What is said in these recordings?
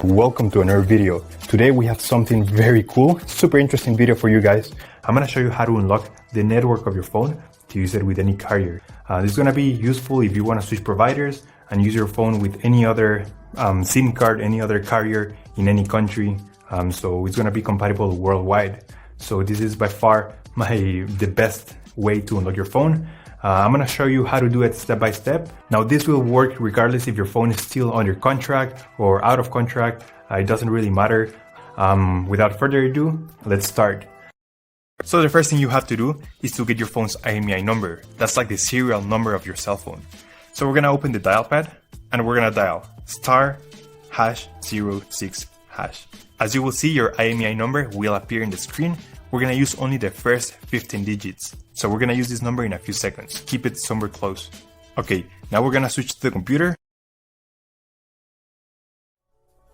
Welcome to another video. Today we have something very cool, super interesting video for you guys. I'm gonna show you how to unlock the network of your phone to use it with any carrier. This is gonna be useful if you wanna switch providers and use your phone with any other SIM card, any other carrier in any country. So it's gonna be compatible worldwide. So this is by far the best way to unlock your phone. I'm gonna show you how to do it step by step. Now this will work regardless if your phone is still under contract or out of contract. It doesn't really matter. Without further ado, let's start. So the first thing you have to do is to get your phone's IMEI number. That's like the serial number of your cell phone. So we're gonna open the dial pad and we're gonna dial *#06#. As you will see, your IMEI number will appear in the screen. We're gonna use only the first 15 digits. So we're gonna use this number in a few seconds. Keep it somewhere close. Okay, now we're gonna switch to the computer.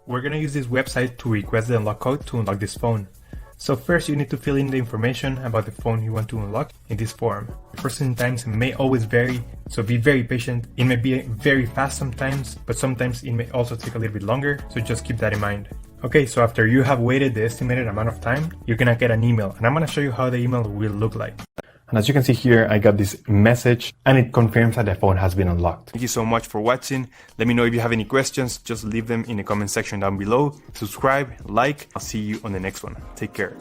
We're gonna use this website to request the unlock code to unlock this phone. So first you need to fill in the information about the phone you want to unlock in this form. Processing times may always vary, so be very patient. It may be very fast sometimes, but sometimes it may also take a little bit longer, so just keep that in mind. Okay, so after you have waited the estimated amount of time, you're gonna get an email, and I'm gonna show you how the email will look like. And as you can see here, I got this message and it confirms that the phone has been unlocked. Thank you so much for watching. Let me know if you have any questions, just leave them in the comment section down below. Subscribe, like, I'll see you on the next one. Take care.